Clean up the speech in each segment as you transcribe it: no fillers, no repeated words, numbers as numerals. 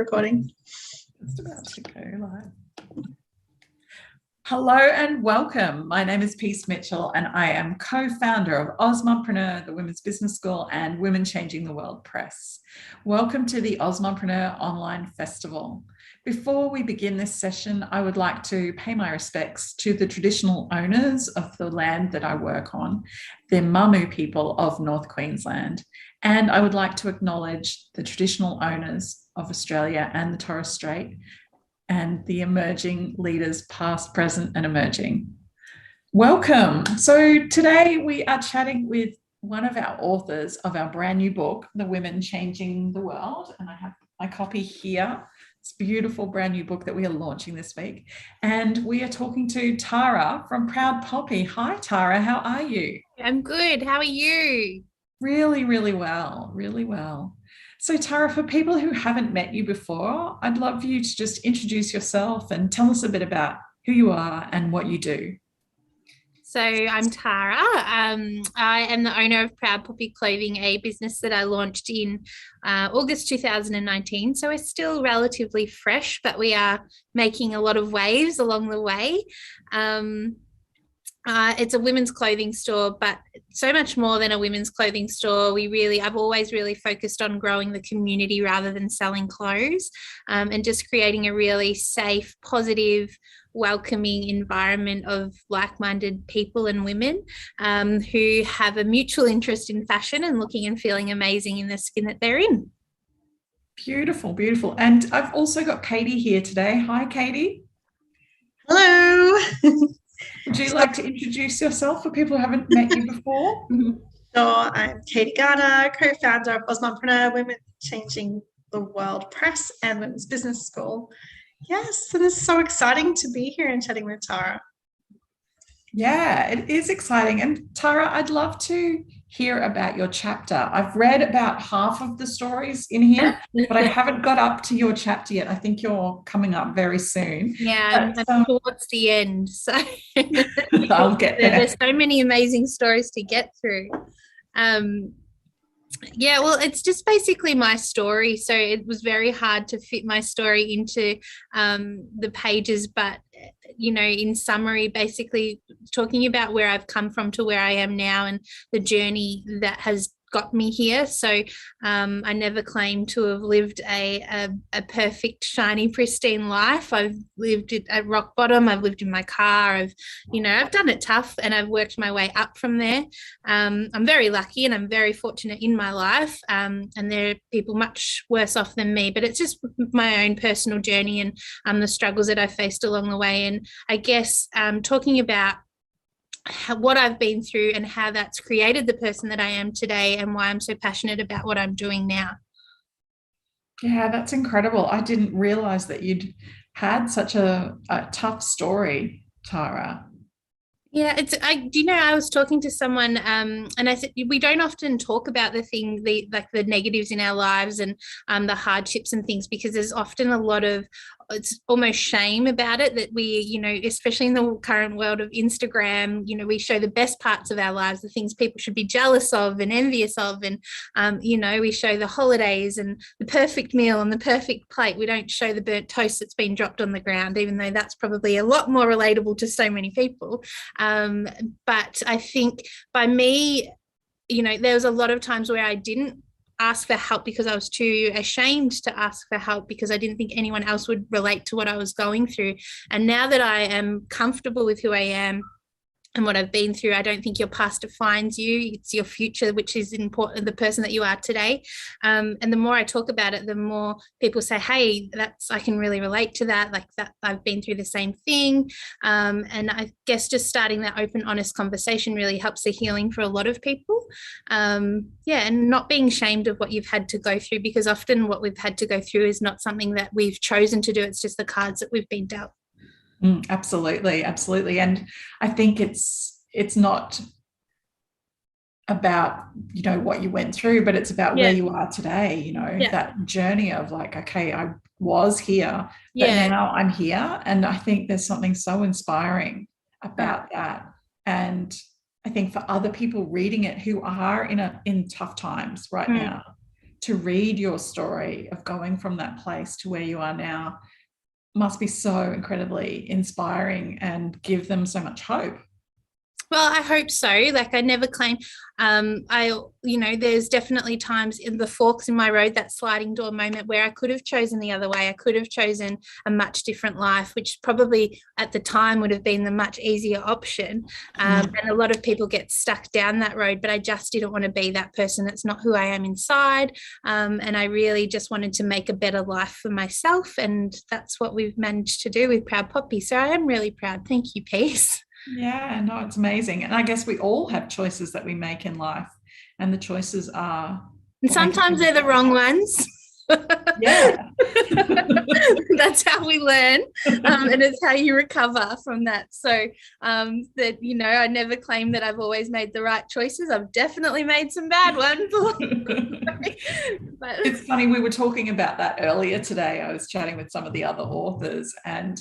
recording. Just about to go live. Hello and welcome. My name is Peace Mitchell and I am co-founder of Ozmompreneur, the Women's Business School, and Women Changing the World Press. Welcome to the Ozmompreneur Online Festival. Before we begin this session, I would like to pay my respects to the traditional owners of the land that I work on, the Mamu people of North Queensland. And I would like to acknowledge the traditional owners of Australia and the Torres Strait and the emerging leaders, past, present, and emerging. Welcome. So today we are chatting with one of our authors of our brand new book, The Women Changing the World. And I have my copy here. It's a beautiful brand new book that we are launching this week. And we are talking to Tara from Proud Poppy. Hi, Tara. How are you? I'm good. How are you? Really, really well. Really well. So Tara, for people who haven't met you before, I'd love you to just introduce yourself and tell us a bit about who you are and what you do. So I'm Tara. I am the owner of Proud Poppy Clothing, a business that I launched in August 2019. So we're still relatively fresh, but we are making a lot of waves along the way. It's a women's clothing store, but so much more than a women's clothing store. I've always really focused on growing the community rather than selling clothes, and just creating a really safe, positive, welcoming environment of like-minded people and women who have a mutual interest in fashion and looking and feeling amazing in the skin that they're in. Beautiful, beautiful. And I've also got Katie here today. Hi, Katie. Hello. Would you like to introduce yourself for people who haven't met you before? Sure, I'm Katie Gardner, co-founder of Ozmompreneur, Women Changing the World Press and Women's Business School. Yes, and it's so exciting to be here and chatting with Tara. Yeah, it is exciting. And Tara, I'd love to hear about your chapter. I've read about half of the stories in here, but I haven't got up to your chapter yet. I think you're coming up very soon. Yeah, I'm towards the end. So I'll get there. There's so many amazing stories to get through. Yeah, well, it's just basically my story. So it was very hard to fit my story into the pages, but in summary, basically talking about where I've come from to where I am now and the journey that has got me here. So I never claimed to have lived a perfect, shiny, pristine life. I've lived at rock bottom. I've lived in my car. I've done it tough and I've worked my way up from there. I'm very lucky and I'm very fortunate in my life. And there are people much worse off than me, but it's just my own personal journey and the struggles that I faced along the way. And I guess talking about what I've been through and how that's created the person that I am today and why I'm so passionate about what I'm doing now. Yeah, that's incredible. I didn't realize that you'd had such a tough story, Tara. Yeah, I was talking to someone and I said, we don't often talk about the negatives in our lives and the hardships and things, because there's often a lot of, it's almost shame about it, that we, especially in the current world of Instagram, we show the best parts of our lives, the things people should be jealous of and envious of. And, we show the holidays and the perfect meal and the perfect plate. We don't show the burnt toast that's been dropped on the ground, even though that's probably a lot more relatable to so many people. But I think by me, there was a lot of times where I didn't ask for help because I was too ashamed to ask for help because I didn't think anyone else would relate to what I was going through. And now that I am comfortable with who I am and what I've been through, I don't think your past defines you. It's your future, which is important, the person that you are today. And the more I talk about it, the more people say, hey, I can really relate to that. Like that, I've been through the same thing. And I guess just starting that open, honest conversation really helps the healing for a lot of people. And not being ashamed of what you've had to go through, because often what we've had to go through is not something that we've chosen to do. It's just the cards that we've been dealt. Absolutely, absolutely. And I think it's not about, what you went through, but it's about where you are today, that journey of like, okay, I was here, but now I'm here. And I think there's something so inspiring about that. And I think for other people reading it who are in tough times right now, to read your story of going from that place to where you are now must be so incredibly inspiring and give them so much hope. Well, I hope so. Like, I never claim, there's definitely times in the forks in my road, that sliding door moment where I could have chosen the other way. I could have chosen a much different life, which probably at the time would have been the much easier option. And a lot of people get stuck down that road, but I just didn't want to be that person. That's not who I am inside. And I really just wanted to make a better life for myself. And that's what we've managed to do with Proud Poppy. So I am really proud. Thank you, Peace. Yeah, no, it's amazing. And I guess we all have choices that we make in life, and the choices are... And sometimes they're the wrong ones. Yeah. That's how we learn, and it's how you recover from that. So that, I never claim that I've always made the right choices. I've definitely made some bad ones. But it's funny, we were talking about that earlier today. I was chatting with some of the other authors, and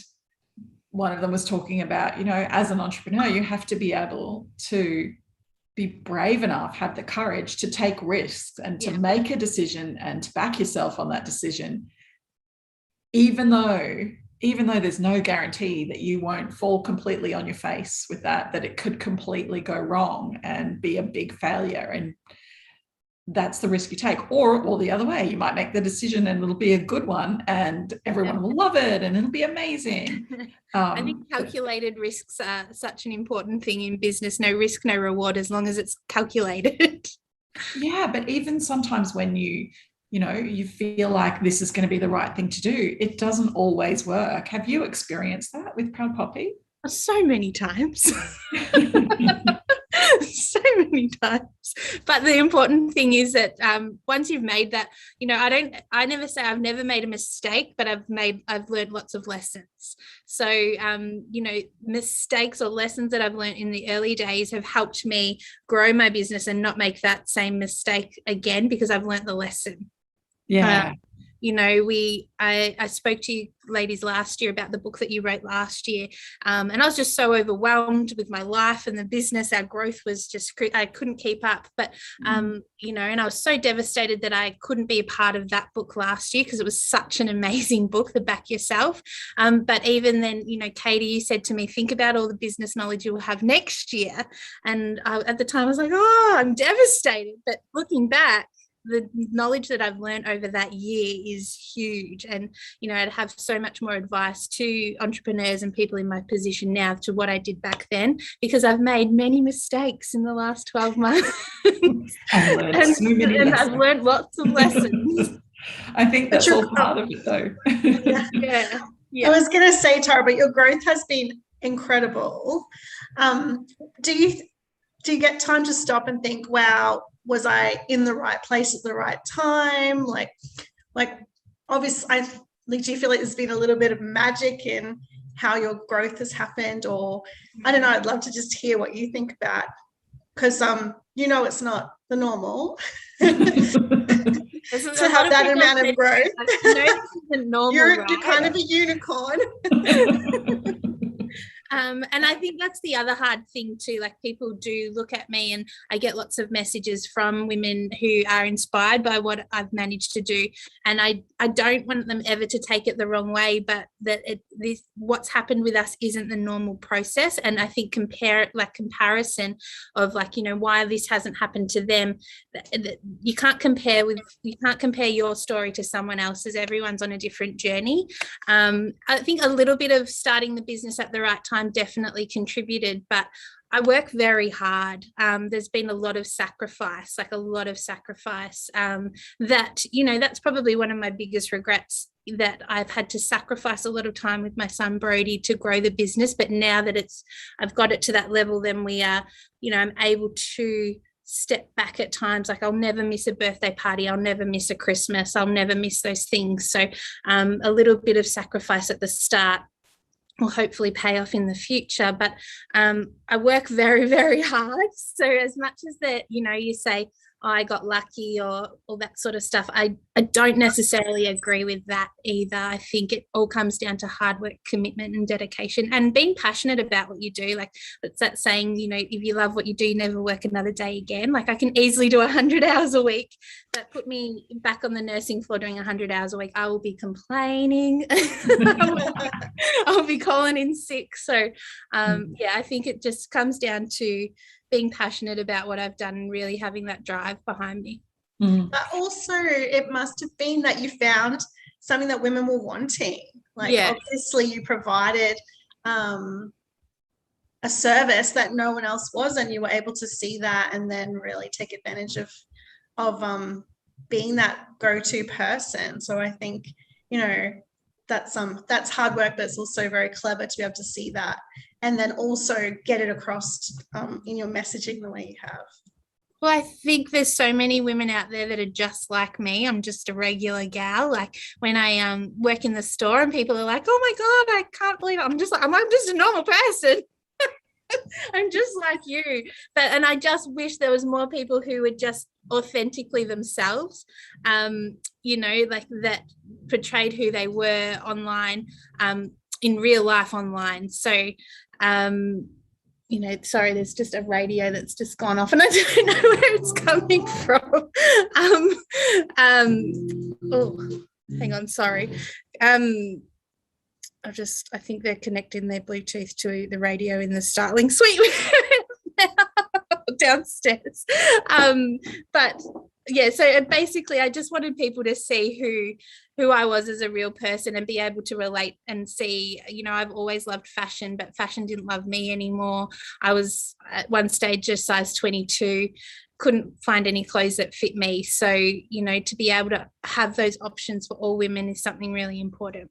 one of them was talking about, as an entrepreneur, you have to be able to be brave enough, have the courage to take risks and to make a decision and to back yourself on that decision, even though there's no guarantee that you won't fall completely on your face with that it could completely go wrong and be a big failure. And that's the risk you take. Or the other way, you might make the decision and it'll be a good one and everyone will love it and it'll be amazing. I think calculated risks are such an important thing in business. No risk, no reward, as long as it's calculated. Yeah, but even sometimes when you feel like this is going to be the right thing to do, it doesn't always work. Have you experienced that with Proud Poppy? So many times. So many times. But the important thing is that once you've made that, I never say I've never made a mistake, but I've learned lots of lessons. So mistakes or lessons that I've learned in the early days have helped me grow my business and not make that same mistake again, because I've learned the lesson. Yeah. I spoke to you ladies last year about the book that you wrote last year, and I was just so overwhelmed with my life and the business. Our growth was just, I couldn't keep up, but and I was so devastated that I couldn't be a part of that book last year, because it was such an amazing book, The Back Yourself. But even then, Katie, you said to me, think about all the business knowledge you will have next year, and at the time I was like, oh, I'm devastated. But looking back, the knowledge that I've learned over that year is huge. And, I'd have so much more advice to entrepreneurs and people in my position now to what I did back then, because I've made many mistakes in the last 12 months. and I've learned lots of lessons. I think that's all part of it, though. Yeah. I was going to say, Tara, but your growth has been incredible. Do you get time to stop and think, wow, was I in the right place at the right time? Like obviously, do you feel like there's been a little bit of magic in how your growth has happened? Or I don't know, I'd love to just hear what you think about, because it's not the normal to have that amount of growth. This isn't normal, you're kind of a unicorn. And I think that's the other hard thing too. Like, people do look at me, and I get lots of messages from women who are inspired by what I've managed to do. And I don't want them ever to take it the wrong way, but that what's happened with us isn't the normal process. And I think comparison of why this hasn't happened to them. You can't compare your story to someone else's. Everyone's on a different journey. I think a little bit of starting the business at the right time definitely contributed, but I work very hard. There's been a lot of sacrifice, that's probably one of my biggest regrets, that I've had to sacrifice a lot of time with my son Brody to grow the business. But now that I've got it to that level, then we are, I'm able to step back at times. Like, I'll never miss a birthday party, I'll never miss a Christmas, I'll never miss those things. So a little bit of sacrifice at the start will hopefully pay off in the future. But I work very, very hard. So as much as that, you say, I got lucky or all that sort of stuff. I don't necessarily agree with that either. I think it all comes down to hard work, commitment and dedication and being passionate about what you do. Like it's that saying, you know, if you love what you do, you never work another day again. Like I can easily do 100 hours a week. That put me back on the nursing floor doing 100 hours a week. I will be complaining. I'll be calling in sick. So yeah, I think it just comes down to being passionate about what I've done and really having that drive behind me. But also it must have been that you found something that women were wanting. Like obviously you provided a service that no one else was, and you were able to see that and then really take advantage of being that go-to person. So I think, you know, that's hard work, but it's also very clever to be able to see that and then also get it across in your messaging the way you have. Well, I think there's so many women out there that are just like me. I'm just a regular gal. Like when I work in the store and people are like, oh my God, I can't believe it. I'm just a normal person. I'm just like you. And I just wish there was more people who were just authentically themselves, you know, like that portrayed who they were online, in real life online. So, you know, sorry, there's just a radio that's just gone off and I don't know where it's coming from. Oh, hang on, sorry. I think they're connecting their Bluetooth to the radio in the Starling suite downstairs. But yeah, so basically I just wanted people to see who I was as a real person and be able to relate and see, you know, I've always loved fashion, but fashion didn't love me anymore. I was at one stage just size 22, couldn't find any clothes that fit me. So, you know, to be able to have those options for all women is something really important.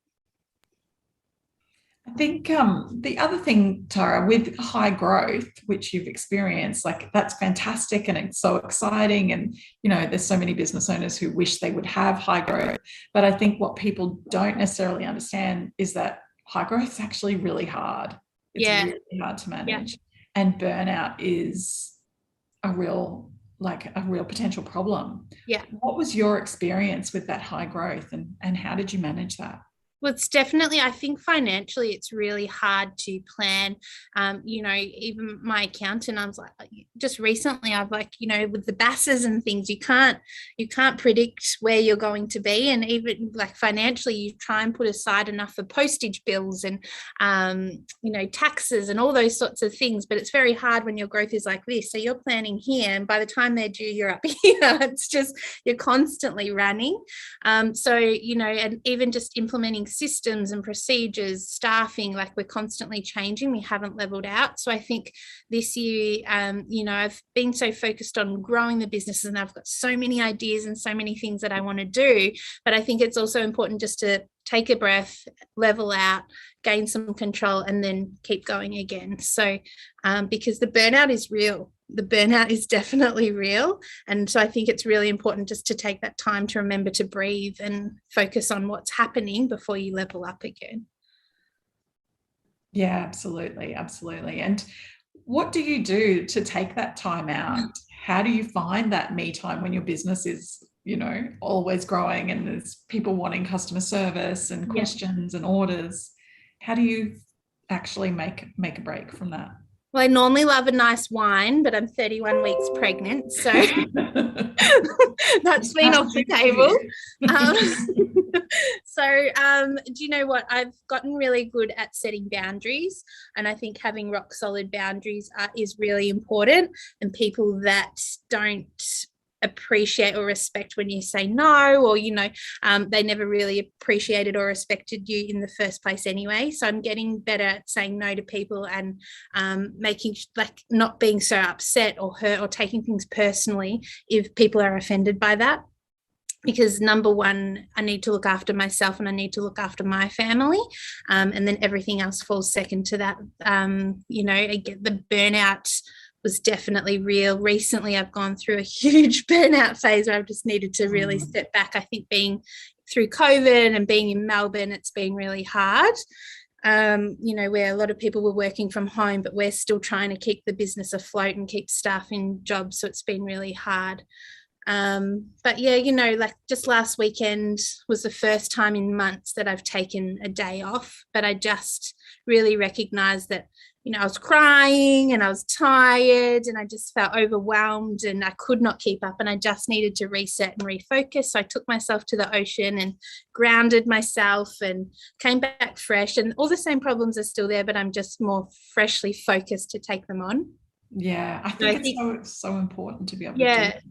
I think the other thing, Tara, with high growth, which you've experienced, like that's fantastic and it's so exciting. And, you know, there's so many business owners who wish they would have high growth. But I think what people don't necessarily understand is that high growth is actually really hard. It's really hard to manage. And burnout is a real potential problem. Yeah. What was your experience with that high growth and how did you manage that? Well, it's definitely, I think financially it's really hard to plan. You know, even my accountant, I was like, just recently I've like, you know, with the BASs and things, you can't predict where you're going to be. And even like financially, you try and put aside enough for postage bills and, you know, taxes and all those sorts of things. But it's very hard when your growth is like this. So you're planning here and by the time they're due, you're up here. It's just, you're constantly running. So, you know, and even just implementing systems and procedures, staffing, like we're constantly changing. We haven't leveled out. So I think this year, you know, I've been so focused on growing the businesses and I've got so many ideas and so many things that I want to do. But I think it's also important just to take a breath, level out, gain some control, and then keep going again. So because the burnout is real. The burnout is definitely real. And so I think it's really important just to take that time to remember to breathe and focus on what's happening before you level up again. Yeah, absolutely. Absolutely. And what do you do to take that time out? How do you find that me time when your business is, you know, always growing and there's people wanting customer service and questions and orders? How do you actually make a break from that? Well, I normally love a nice wine, but I'm 31 weeks pregnant, so that's been off the table. Do you know what? I've gotten really good at setting boundaries, and I think having rock solid boundaries is really important, and people that don't appreciate or respect when you say no, or you know, they never really appreciated or respected you in the first place anyway. So I'm getting better at saying no to people and making like not being so upset or hurt or taking things personally if people are offended by that. Because number one, I need to look after myself and I need to look after my family, and then everything else falls second to that. You know, the burnout was definitely real. Recently, I've gone through a huge burnout phase where I've just needed to really step back. I think being through COVID and being in Melbourne, it's been really hard, you know, where a lot of people were working from home, but we're still trying to keep the business afloat and keep staff in jobs. So it's been really hard. But yeah, you know, like just last weekend was the first time in months that I've taken a day off, but I just really recognized that, you know, I was crying and I was tired and I just felt overwhelmed and I could not keep up and I just needed to reset and refocus. So I took myself to the ocean and grounded myself and came back fresh, and all the same problems are still there, but I'm just more freshly focused to take them on. Yeah, I think it's so important to be able to do that.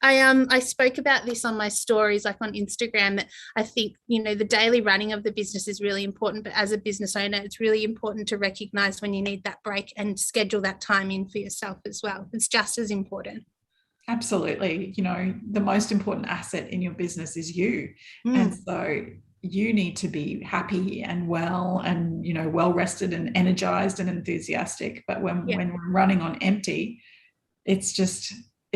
I spoke about this on my stories, like on Instagram, that I think, you know, the daily running of the business is really important, but as a business owner, it's really important to recognize when you need that break and schedule that time in for yourself as well. It's just as important. Absolutely. You know, the most important asset in your business is you. And so you need to be happy and well and, you know, well rested and energized and enthusiastic. But when we're running on empty, it's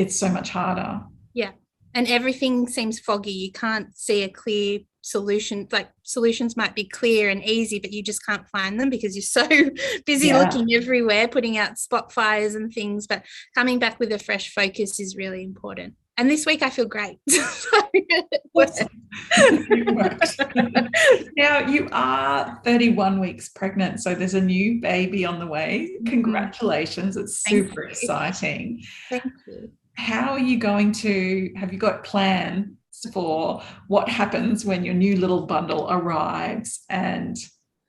so much harder. Yeah. And everything seems foggy. You can't see a clear solution. Like solutions might be clear and easy, but you just can't find them because you're so busy looking everywhere, putting out spot fires and things. But coming back with a fresh focus is really important. And this week I feel great. Awesome. Now you are 31 weeks pregnant, so there's a new baby on the way. Congratulations. It's super exciting. Thank you. How are you have you got plans for what happens when your new little bundle arrives and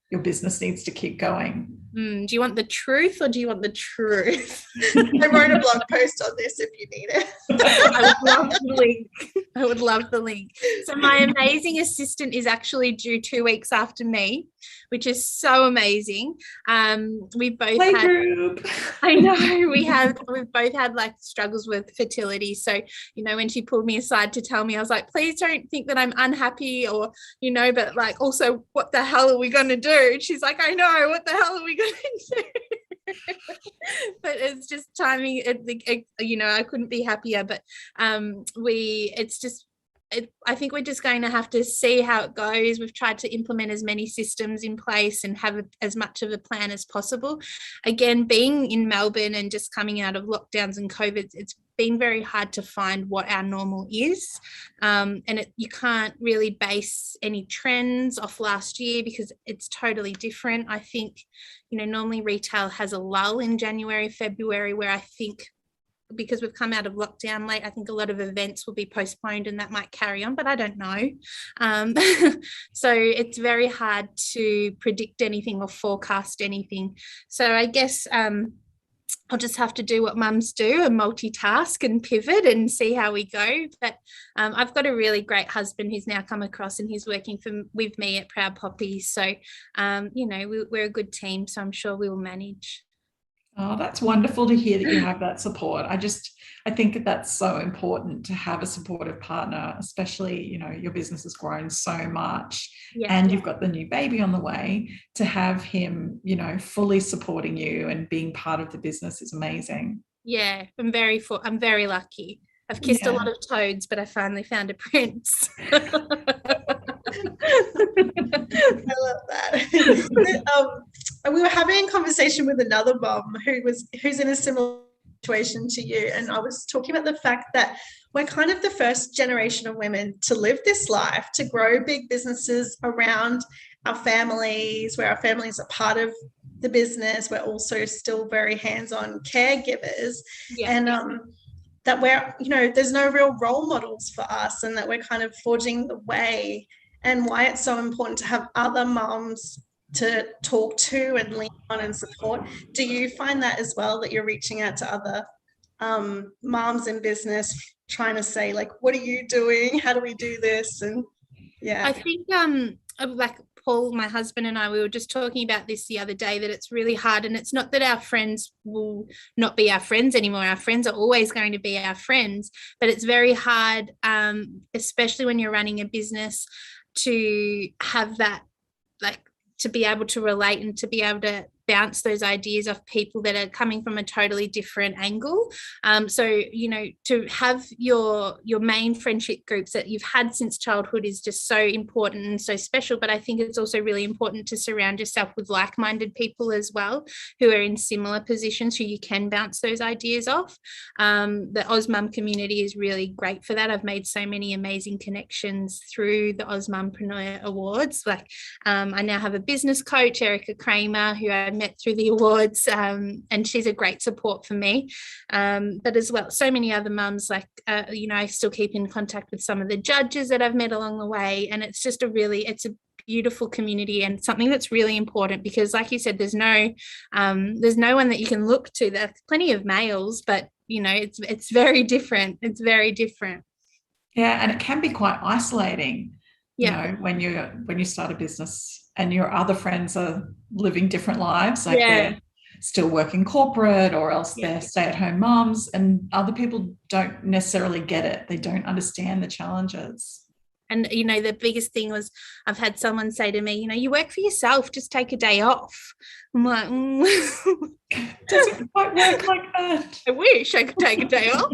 your business needs to keep going? Do you want the truth or do you want the truth? I wrote a blog post on this if you need it. I would love the link. So my amazing assistant is actually due 2 weeks after me, which is so amazing. We both we've both had like struggles with fertility. So, you know, when she pulled me aside to tell me, I was like, please don't think that I'm unhappy or, you know, but like also what the hell are we going to do? And she's like, I know, what the hell are we going to do? But it's just timing. You know, I couldn't be happier, but I think we're just going to have to see how it goes. We've tried to implement as many systems in place and have as much of a plan as possible. Again, being in Melbourne and just coming out of lockdowns and COVID, it's been very hard to find what our normal is. You can't really base any trends off last year because it's totally different. I think, you know, normally retail has a lull in January, February, where I think because we've come out of lockdown late, I think a lot of events will be postponed and that might carry on, but I don't know. So it's very hard to predict anything or forecast anything. So I guess I'll just have to do what mums do and multitask and pivot and see how we go. But I've got a really great husband who's now come across and he's working with me at Proud Poppy. So, you know, we're a good team, so I'm sure we will manage. Oh, that's wonderful to hear that you have that support. I think that's so important to have a supportive partner, especially, you know, your business has grown so much and you've got the new baby on the way. To have him, you know, fully supporting you and being part of the business is amazing. Yeah, I'm very lucky. I've kissed a lot of toads, but I finally found a prince. I love that. We were having a conversation with another mom who's in a similar situation to you, and I was talking about the fact that we're kind of the first generation of women to live this life, to grow big businesses around our families, where our families are part of the business. We're also still very hands-on caregivers, and that we're, you know, there's no real role models for us, and that we're kind of forging the way, and why it's so important to have other moms to talk to and lean on and support. Do you find that as well, that you're reaching out to other moms in business trying to say, like, what are you doing? How do we do this? And I think like Paul, my husband, and I, we were just talking about this the other day, that it's really hard, and it's not that our friends will not be our friends anymore. Our friends are always going to be our friends, but it's very hard, especially when you're running a business, to have that, like, to be able to relate and to be able to bounce those ideas off people that are coming from a totally different angle. So, you know, to have your main friendship groups that you've had since childhood is just so important and so special. But I think it's also really important to surround yourself with like-minded people as well, who are in similar positions, who you can bounce those ideas off. The Ozmum community is really great for that. I've made so many amazing connections through the Ozmumpreneur Awards. Like I now have a business coach, Erica Kramer, who I met through the awards, and she's a great support for me. But as well, so many other mums, like, you know, I still keep in contact with some of the judges that I've met along the way. And it's just it's a beautiful community and something that's really important because, like you said, there's no one that you can look to. There's plenty of males, but, you know, it's very different. It's very different. Yeah, and it can be quite isolating, you know, when you start a business and your other friends are living different lives, like they're still working corporate or else they're stay-at-home moms, and other people don't necessarily get it. They don't understand the challenges. And, you know, the biggest thing was I've had someone say to me, you know, you work for yourself, just take a day off. I'm like, doesn't quite work like that. I wish I could take a day off.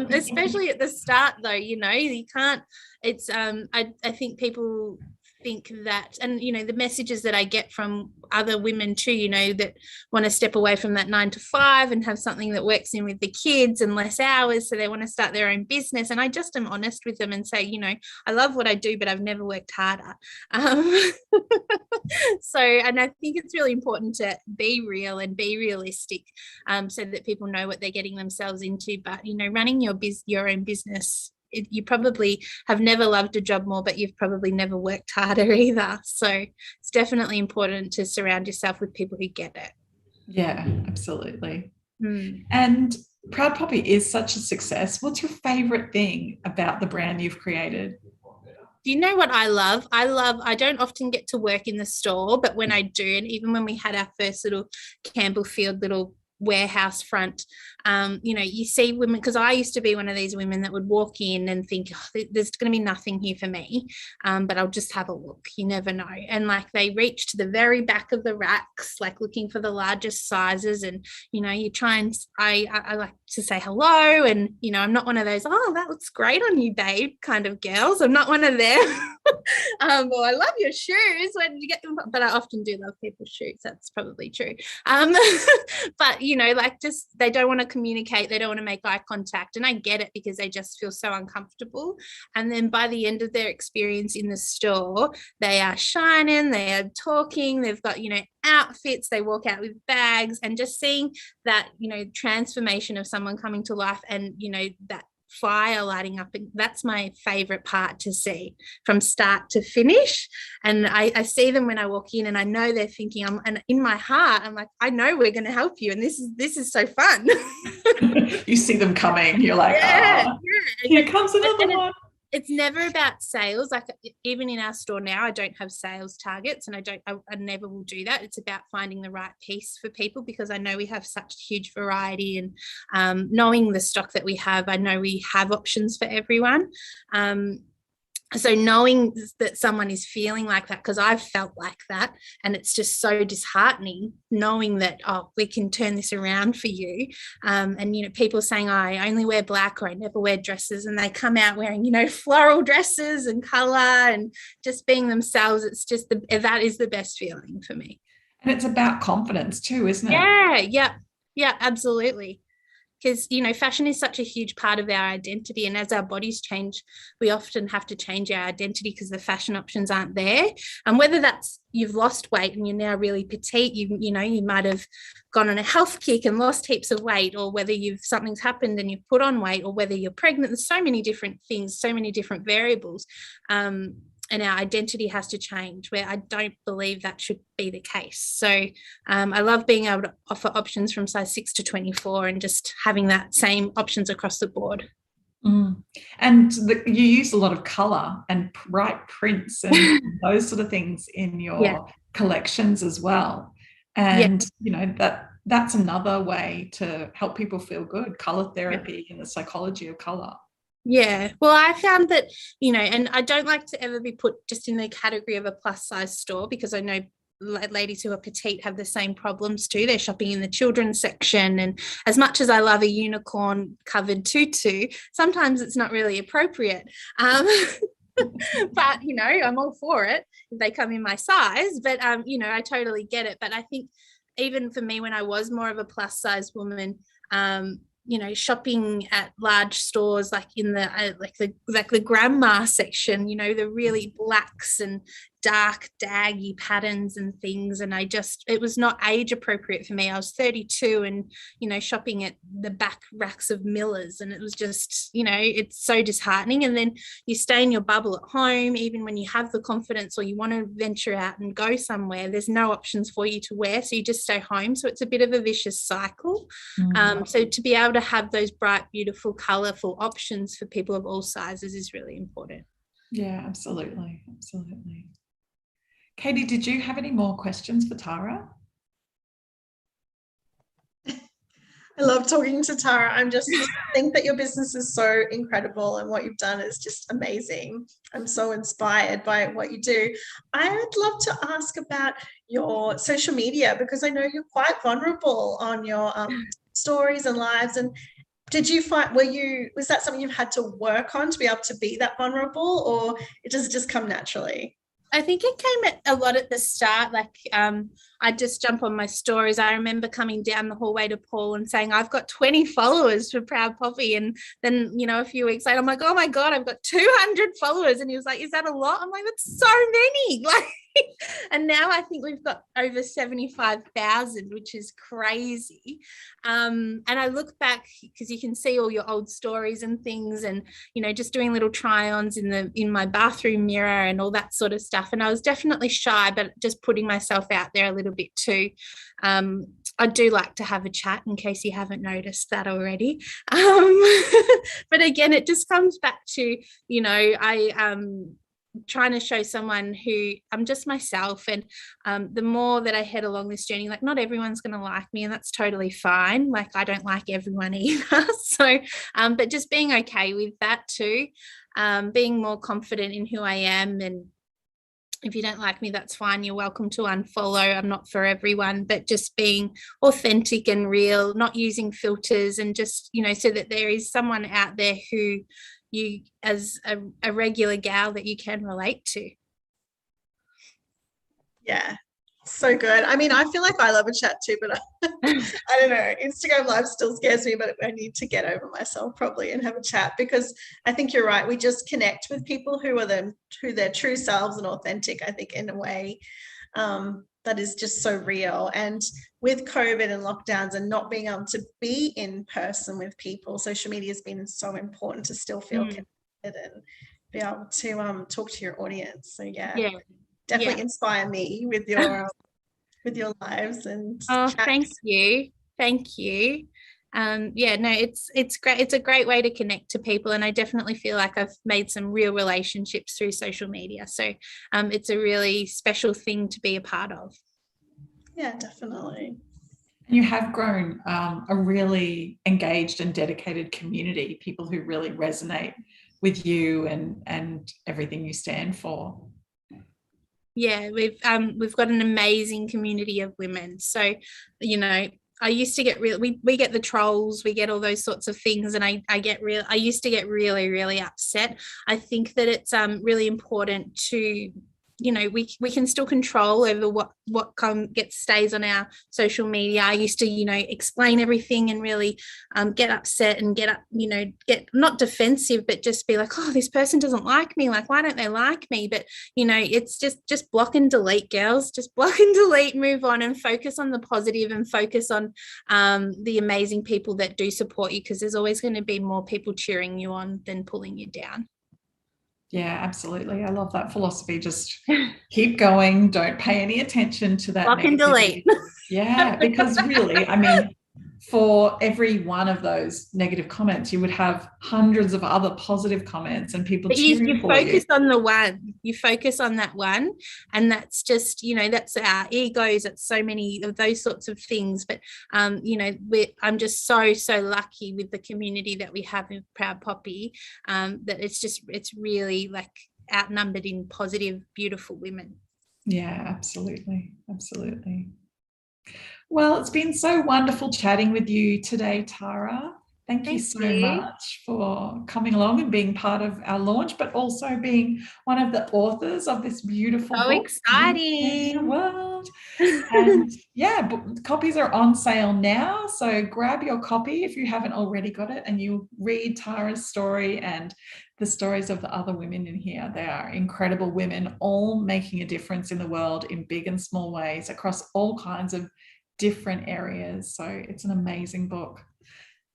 Especially at the start, though, you know, you can't. It's I think people think that, and, you know, the messages that I get from other women too, you know, that want to step away from that 9 to 5 and have something that works in with the kids and less hours, so they want to start their own business. And I just am honest with them and say, you know, I love what I do, but I've never worked harder. So, and I think it's really important to be real and be realistic, so that people know what they're getting themselves into. But, you know, running your own business, you probably have never loved a job more, but you've probably never worked harder either. So it's definitely important to surround yourself with people who get it. Yeah, absolutely. And Proud Poppy is such a success. What's your favourite thing about the brand you've created? Do you know what I love? I don't often get to work in the store, but when I do, and even when we had our first little Campbellfield little warehouse front, you know, you see women, because I used to be one of these women that would walk in and think, oh, there's going to be nothing here for me, but I'll just have a look. You never know. And like they reach to the very back of the racks, like looking for the largest sizes, and, you know, you try and I like to say hello, and, you know, I'm not one of those, oh, that looks great on you, babe, kind of girls. I'm not one of them. Well, I love your shoes. Where did you get them from? But I often do love people's shoes. That's probably true. But, you know, like, just they don't want to communicate. They don't want to make eye contact. And I get it, because they just feel so uncomfortable. And then by the end of their experience in the store, they are shining, they are talking, they've got, you know, outfits, they walk out with bags, and just seeing that, you know, transformation of someone coming to life, and, you know, that fire lighting up, and that's my favorite part to see from start to finish. And I see them when I walk in, and I know they're thinking, and in my heart I'm like, I know we're going to help you, and this is so fun. You see them coming, you're like, here comes another one. It's never about sales. Like, even in our store now, I don't have sales targets, and I never will do that. It's about finding the right piece for people, because I know we have such huge variety, and knowing the stock that we have, I know we have options for everyone. So knowing that someone is feeling like that, because I've felt like that, and it's just so disheartening knowing that, oh, we can turn this around for you. And, you know, people saying, oh, I only wear black, or I never wear dresses, and they come out wearing, you know, floral dresses and colour and just being themselves. It's just that is the best feeling for me. And it's about confidence too, isn't it? Yeah, absolutely. Because, you know, fashion is such a huge part of our identity, and as our bodies change, we often have to change our identity because the fashion options aren't there. And whether that's you've lost weight and you're now really petite, you know, you might have gone on a health kick and lost heaps of weight, or whether something's happened and you've put on weight, or whether you're pregnant. There's so many different things, so many different variables. And our identity has to change, where I don't believe that should be the case. So I love being able to offer options from size 6 to 24, and just having that same options across the board. And you use a lot of colour and bright prints and those sort of things in your collections as well. And, you know, that's another way to help people feel good, colour therapy and the psychology of colour. Yeah, well, I found that, you know, and I don't like to ever be put just in the category of a plus size store, because I know ladies who are petite have the same problems too. They're shopping in the children's section, and as much as I love a unicorn covered tutu, sometimes it's not really appropriate. But you know, I'm all for it if they come in my size, but you know, I totally get it. But I think even for me, when I was more of a plus size woman, you know, shopping at large stores like in the like the grandma section, you know, the really blacks and dark daggy patterns and things, and it was not age appropriate for me. I was 32 and, you know, shopping at the back racks of Millers, and it was just, you know, it's so disheartening. And then you stay in your bubble at home, even when you have the confidence or you want to venture out and go somewhere, there's no options for you to wear, so you just stay home. So it's a bit of a vicious cycle. So to be able to have those bright, beautiful, colorful options for people of all sizes is really important. Yeah, absolutely. Katie, did you have any more questions for Tara? I love talking to Tara. I think that your business is so incredible and what you've done is just amazing. I'm so inspired by what you do. I would love to ask about your social media, because I know you're quite vulnerable on your stories and lives. And did you find, was that something you've had to work on to be able to be that vulnerable, or does it just come naturally? I think it came a lot at the start. Like I'd just jump on my stories. I remember coming down the hallway to Paul and saying, I've got 20 followers for Proud Poppy. And then, you know, a few weeks later, I'm like, oh my God, I've got 200 followers. And he was like, is that a lot? I'm like, that's so many. Like, and now I think we've got over 75,000, which is crazy. And I look back because you can see all your old stories and things, and, you know, just doing little try-ons in my bathroom mirror and all that sort of stuff. And I was definitely shy, but just putting myself out there a little bit too. I do like to have a chat, in case you haven't noticed that already. But again, it just comes back to, you know, trying to show someone who I'm just myself. And the more that I head along this journey, like, not everyone's going to like me, and that's totally fine. Like, I don't like everyone either. So, but just being okay with that too, being more confident in who I am. And if you don't like me, that's fine. You're welcome to unfollow. I'm not for everyone, but just being authentic and real, not using filters, and just, you know, so that there is someone out there who you, as a regular gal, that you can relate to. Yeah, so good. I mean, I feel like I love a chat too, but I don't know, Instagram Live still scares me, but I need to get over myself probably and have a chat, because I think you're right. We just connect with people who are their true selves and authentic, I think, in a way that is just so real. And with COVID and lockdowns and not being able to be in person with people, social media has been so important to still feel connected and be able to talk to your audience. So definitely inspire me with your lives. And thank you. It's great. It's a great way to connect to people, and I definitely feel like I've made some real relationships through social media. So it's a really special thing to be a part of. Yeah, definitely. You have grown a really engaged and dedicated community, people who really resonate with you and everything you stand for. Yeah, we've got an amazing community of women. So, you know, I used to get we get the trolls, we get all those sorts of things, and I used to get really, really upset. I think that it's really important to, you know, we can still control over what stays on our social media. I used to, you know, explain everything and really get upset and get not defensive, but just be like, oh, this person doesn't like me. Like, why don't they like me? But, you know, it's just block and delete, girls. Just block and delete, move on, and focus on the positive, and focus on the amazing people that do support you, because there's always going to be more people cheering you on than pulling you down. Yeah, absolutely. I love that philosophy. Just keep going. Don't pay any attention to that. Block and delete. Yeah, because really, I mean, for every one of those negative comments, you would have hundreds of other positive comments and people cheering for you. You focus on the one. You focus on that one, and that's just, you know, that's our egos. It's so many of those sorts of things. But you know, I'm just so lucky with the community that we have in Proud Poppy. That it's really like outnumbered in positive, beautiful women. Yeah, absolutely. Absolutely. Well, it's been so wonderful chatting with you today, Tara. Thank you so much for coming along and being part of our launch, but also being one of the authors of this beautiful book. Exciting. The world. And yeah, copies are on sale now. So grab your copy if you haven't already got it, and you read Tara's story and the stories of the other women in here. They are incredible women, all making a difference in the world in big and small ways across all kinds of different areas. So it's an amazing book.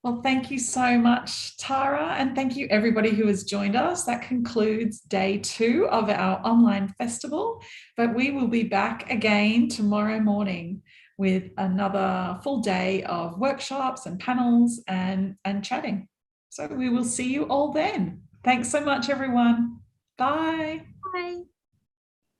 Well, thank you so much, Tara, and thank you everybody who has joined us. That concludes day 2 of our online festival, but we will be back again tomorrow morning with another full day of workshops and panels and chatting. So we will see you all then. Thanks so much, everyone. Bye. Bye.